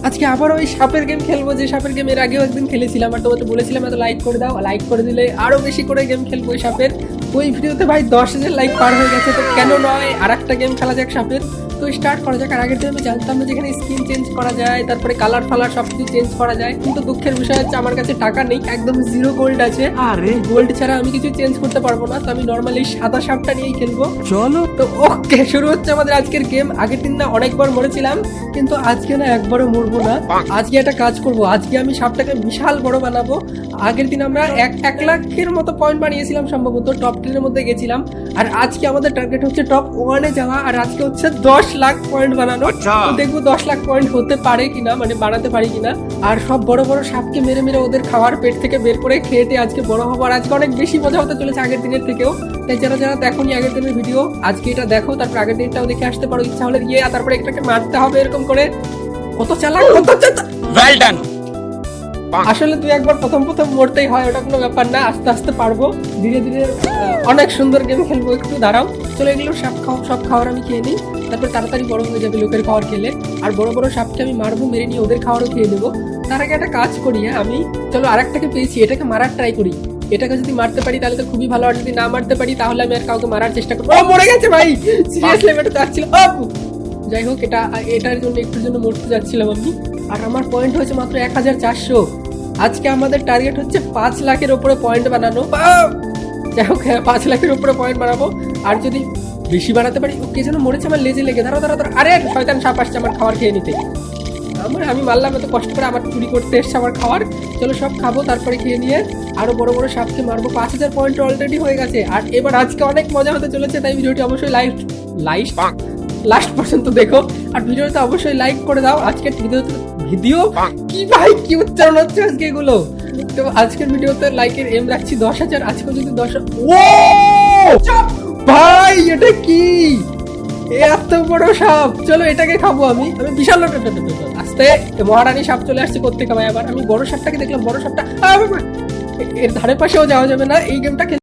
আজকে আবার ওই সাপের গেম খেলবো, যে সাপের গেম এর আগেও একদিন খেলেছিলাম আর তোমাকে বলেছিলাম এত লাইক করে দাও, লাইক করে দিলে আরো বেশি করে গেম খেলবো ওই সাপের। ওই ভিডিওতে ভাই 10,000 লাইক পার হয়ে গেছে, তো কেন নয় আর একটা গেম খেলা যাক সাপের। তো স্টার্ট করা যাক। আর আগের দিন আমি জানতাম না যেখানে স্কিন চেঞ্জ করা যায়, তারপরে কালার ফালার সব কিছু চেঞ্জ করা যায়, কিন্তু দুঃখের বিষয় হচ্ছে আমার কাছে টাকা নেই, একদম 0 গোল্ড আছে। আরে গোল্ড ছাড়া আমি কিছু চেঞ্জ করতে পারবো না, তো আমি নর্মালি সাদা সাপটা নিয়েই খেলবো। চলো তো ওকে, শুরু হচ্ছে আমাদের আজকের গেম। আগের দিন না অনেকবার মরেছিলাম, কিন্তু আজকে না একবারও মরবো না। আজকে একটা কাজ করব, আজকে আমি সাপটাকে বিশাল বড় বানাবো। আগের দিন আমরা 1 লাখের মতো পয়েন্ট বানিয়েছিলাম, সম্ভবত টপ 10 এর মধ্যে গেছিলাম। আর আজকে আমাদের টার্গেট হচ্ছে টপ 1 এ যাওয়া, আর আজকে হচ্ছে 10 লাখ পয়েন্ট বানানো। তো দেখবো 10 লাখ পয়েন্ট হতে পারে কিনা, মানে বানাতে পারি কিনা। আর সব বড় বড় সাপকে মেরে মেরে ওদের খাওয়ার পেট থেকে বের করে খেয়েতে আজকে বড় হবো। আর আজকে অনেক বেশি মজা হতে চলেছে আগের দিনের থেকেও। তাই যারা যারা দেখোনি আগের দিনের ভিডিও, আজকে এটা দেখো, তারপর আগের দিনটাও দেখে আসতে পারো ইচ্ছা হলে গিয়ে। আর তারপরে এটাকে মারতে হবে এরকম করে। কত চালাক, কত চালাক, ওয়েল ডান। আসলে তুই একবার প্রথম প্রথম মরতেই হয়, ওটা কোনো ব্যাপার না, আস্তে আস্তে পারবো, ধীরে ধীরে অনেক সুন্দর গেম খেলবো। একটু দাঁড়াও, চলো এগুলো সব খাওয়ার আমি খেয়ে নিই, তারপর তাড়াতাড়ি বড় হয়ে যাবে লোকের খাওয়ার খেলে। আর বড় বড় সাপকে আমি মারবো, মেরে নিয়ে ওদের খাওয়ারও খেয়ে নেবো। তার আগে একটা কাজ করি, হ্যাঁ আমি চলো আরেকটাকে পেয়েছি, এটাকে মারার ট্রাই করি। এটাকে যদি মারতে পারি তাহলে তো খুবই ভালো, আর যদি না মারতে পারি তাহলে আমি আর কাউকে মারার চেষ্টা করবো। ও মরে গেছে ভাই, সিরিয়াসলি আমি এটা চাচ্ছিল। যাই হোক, এটার জন্য একটুর জন্য মরতে যাচ্ছিলাম আমি। আর আমার পয়েন্ট হয়েছে মাত্র 1400। আজকে আমাদের টার্গেট হচ্ছে 5 লাখের উপরে পয়েন্ট বানানো। যাই হোক, 5 লাখের উপরে পয়েন্ট বানাবো। আর যদি বেশি বানাতে পারি। কে যেন মরেছে আমার লেজে লেগে, দাঁড়াও দাঁড়াও দাঁড়াও। আরে শয়তান সাপ আসছে আমার খাবার খেয়ে নিতে। আমি মারলাম এত কষ্ট করে, আমার চুরি করতে এসছে আমার খাবার। চলো সব খাবো, তারপরে খেয়ে নিয়ে আরো বড় বড় সাপকে মারবো। 5000 পয়েন্ট অলরেডি হয়ে গেছে। আর এবার আজকে অনেক মজা হতে চলেছে, তাই ভিডিওটি অবশ্যই লাস্ট পর্যন্ত দেখো। আর ভিডিওতে অবশ্যই লাইক করে দাও। আজকের ভিডিও কি ভাই, কি উচ্চারণ হচ্ছে আজকে এগুলো। তো আজকের ভিডিওতে লাইকের এম রাখছি 10,000। আজকে যদি 10, ও ভাই এটা কি, এত বড় সাপ। চলো এটাকে খাবো আমি বিশাল আস্তে। মহারানী সাপ চলে আসছে কোত্থেকে ভাই। আবার আমি বড় সাপটাকে দেখলাম, বড় সাপটা এর ধারে পাশেও যাওয়া যাবে না এই গেমটা।